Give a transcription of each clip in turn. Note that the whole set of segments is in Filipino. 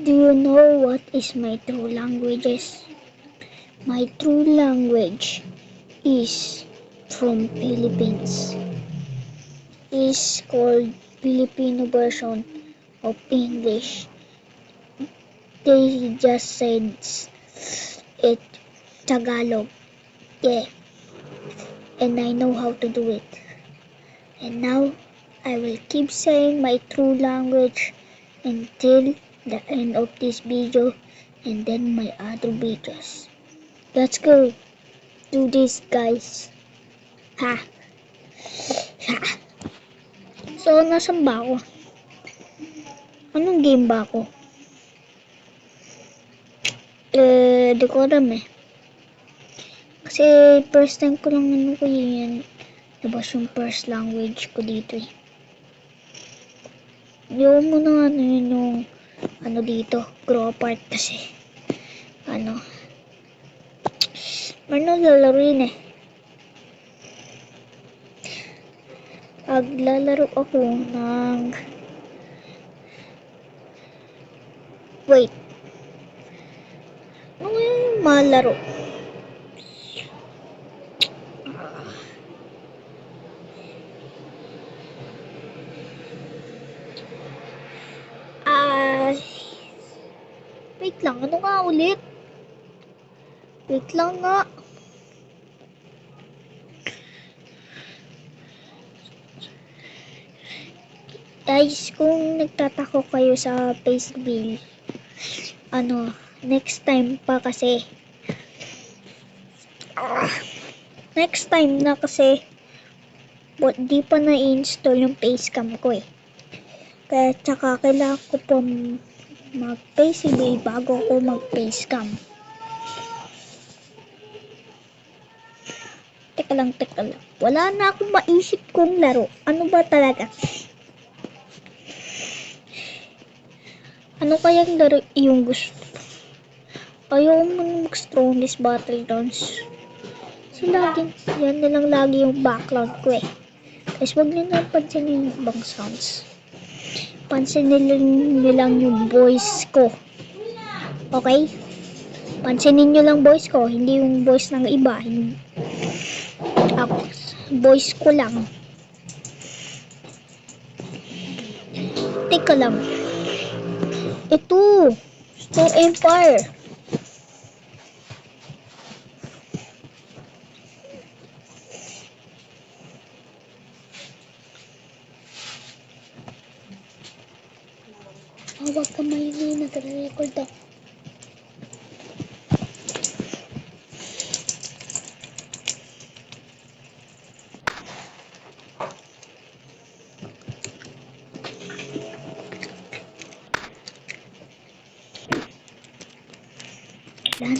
Do you know what is my true languages? My true language is from Philippines. Is called Filipino version of English. They just said it Tagalog. Yeah, and I know how to do it. And now I will keep saying my true language until the end of this video and then my other videos. Let's go do this, guys. Ha! Ha! So, nasan ba ako? Anong game ba ako? Di ko alam eh. Kasi first time ko lang ano ko yun. Labas yung first language ko dito eh. Hindi ko muna ano yun yung ano dito. Grow apart kasi. Ano. Meron lalaro yun eh. Paglalaro ako ng... Wait. Ano yung malaro? Wait lang. Ano nga ulit? Wait lang nga. Guys, kung nagtatako kayo sa face bill, ano, next time pa kasi. Next time na kasi, di pa na-install yung facecam ko eh. Kaya tsaka kailangan ko pa mag-face bill bago ko mag-facecam. Teka lang. Wala na akong maisip kong laro. Ano ba talaga? Ano kayang laro yung gusto? Ayaw mo mag-strongest battle dance. Kasi lagi, yan na lang lagi yung background ko eh. Kasi wag nyo na pansinin yung ibang sounds. Pansinin nyo lang yung voice ko. Okay? Pansinin nyo lang voice ko, hindi yung voice ng iba. Ako, voice ko lang. Teka lang. Ito, Star Empire. Hawag kamay na nagre-record ako. Yan.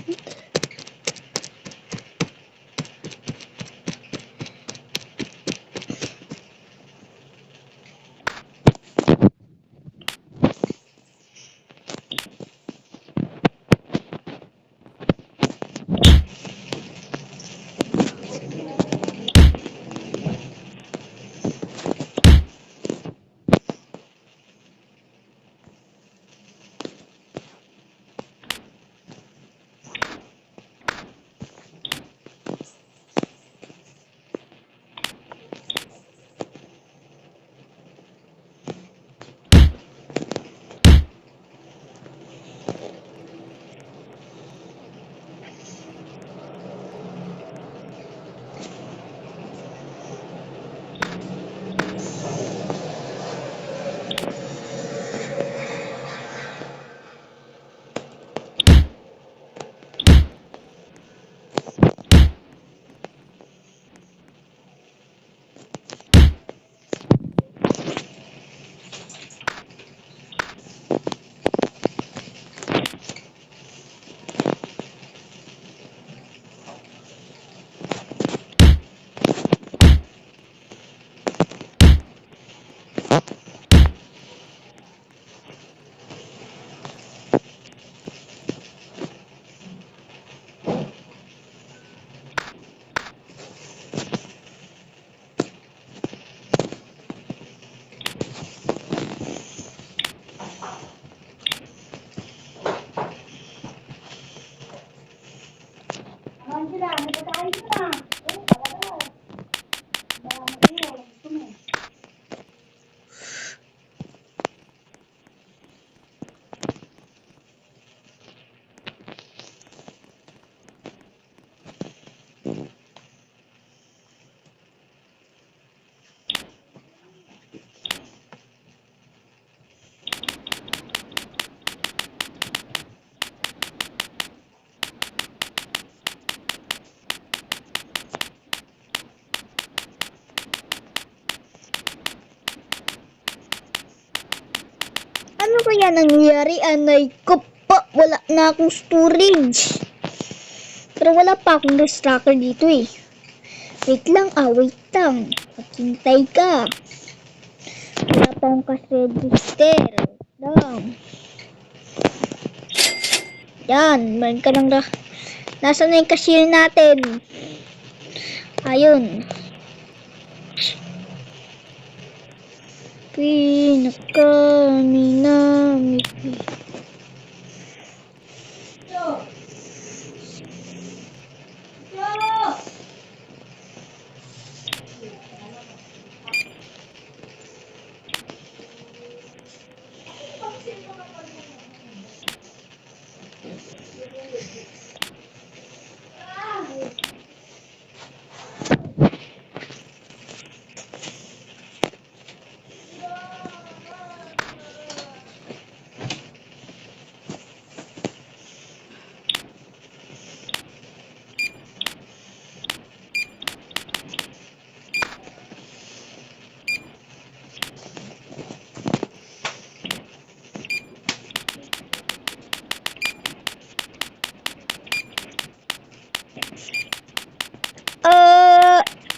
kaya nangyari? Anay ko pa, wala na akong storage. Pero wala pa akong tracker dito eh. Wait lang. Maghintay ka. Wala pa akong cash register. Wait lang. Yan, meron ka lang Nasaan na yung cashier natin? Ayun. Pinakaminamit.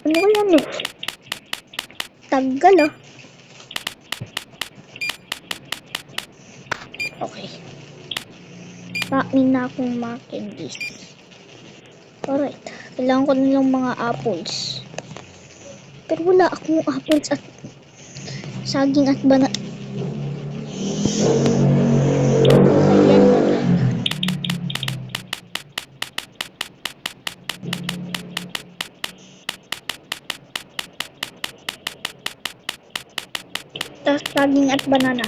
Ano ko yan eh? Tagal ah. Okay. Kain na akong mac and cheese. Alright. Kailangan ko na lang mga apples. Pero wala akong apples at saging at banana. Ayan. Tapos saging at banana.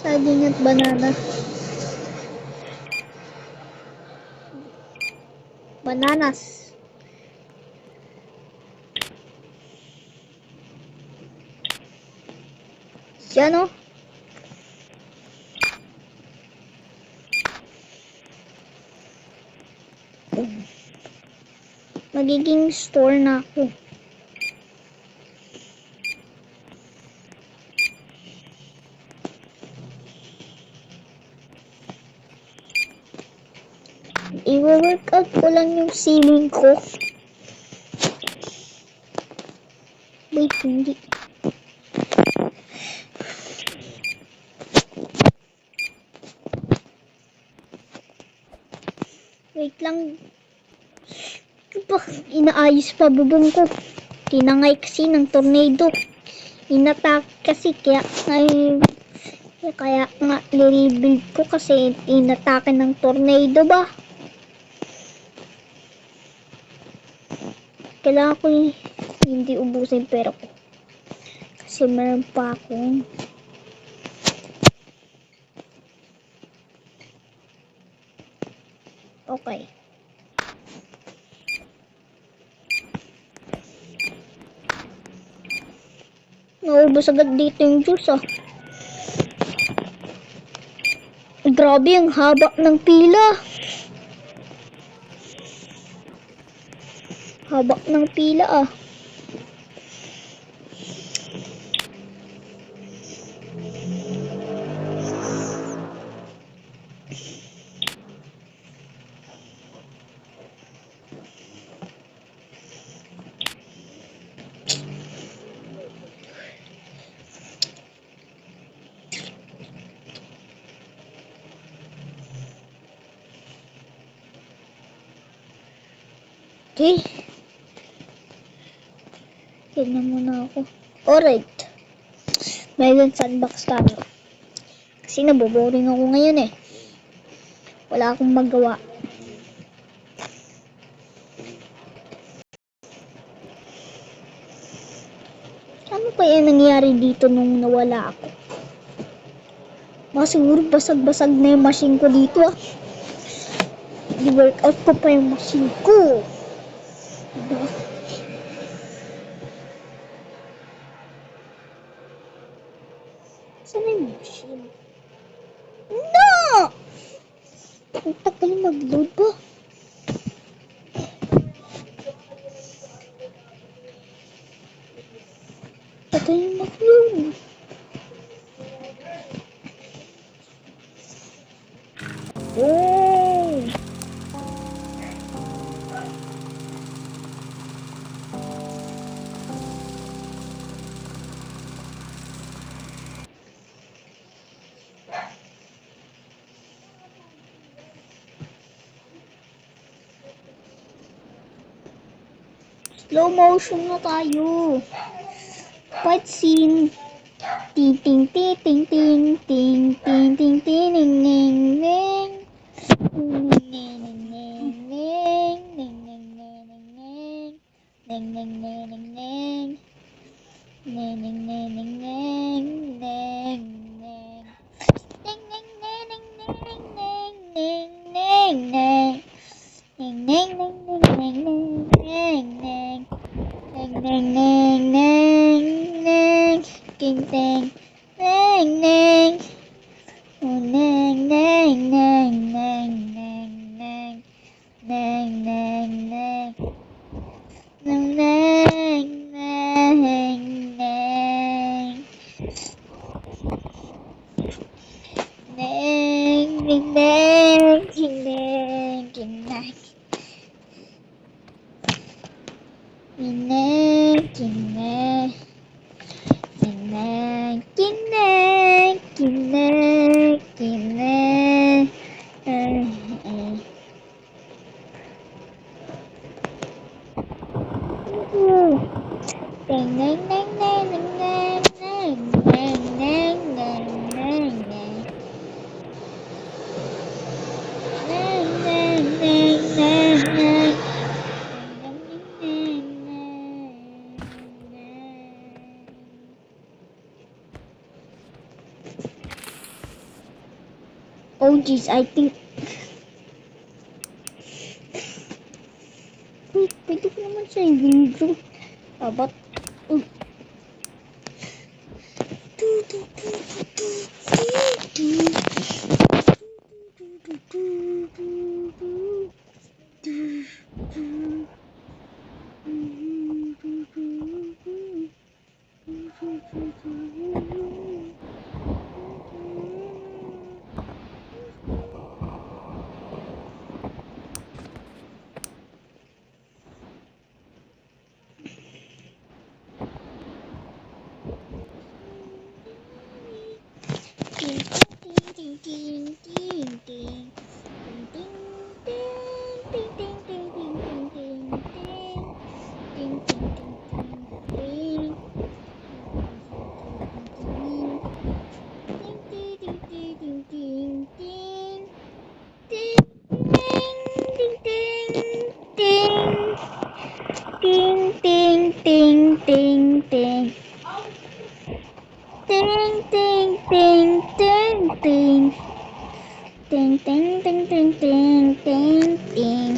Saging at banana. Bananas. Yan o. Magiging store na ako. I-workout ko lang yung ceiling ko. Wait, hindi. Wait lang. Inaayos pa bubong ko. Tinangay kasi ng tornado. Inatak kasi kaya nga i-rebuild ko kasi inatake ng tornado ba. Kailangan ko hindi ubusin pera ko. Kasi meron pa akong okay. Naubos agad dito yung juice ah. Grabe ang haba ng pila. Haba ng pila ah. Okay. Tignan muna ako. Alright. Mayroon sandbox tayo. Kasi naboboring ako ngayon eh. Wala akong magawa. Ano kaya nangyari dito nung nawala ako? Siguro basag-basag na yung machine ko dito ah. I-workout ko pa yung machine ko. Diba? Saan na yung machine? No! Ang tagal mag-load ba? Tagal mag-load. Oh! Slow motion na tayo. Fight scene. Ting ting ting ting ting ting ting ting ting ning ning ning. Ning ning ning ning ning ning ning ning ning ning ning ning ning ning. Ning ning ning ning ning ning ning. Ning ning ning ning ning ning ning ning ning. Ning ning ning ning ning ning ning. Ning ning ning ning ning. King ting. Ning ning. Oh, ning ning ning ning ning ning. Ning ning ning. Ning ning ning ning. Ning ning ning king ning king ning. King ning king ning. King ning king ning king ning king ning. Ding ding ding ding ding ding ding ding ding ding ding. Ding ding ding ding ding. Oh geez, I think wait, pwede ko naman sa video. Dapat ting ting ting ting ting. Ting ting ting ting ting. Ting ting ting ting ting ting ting.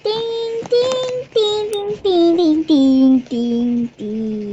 Ting ting ting ting ting ting ting ting.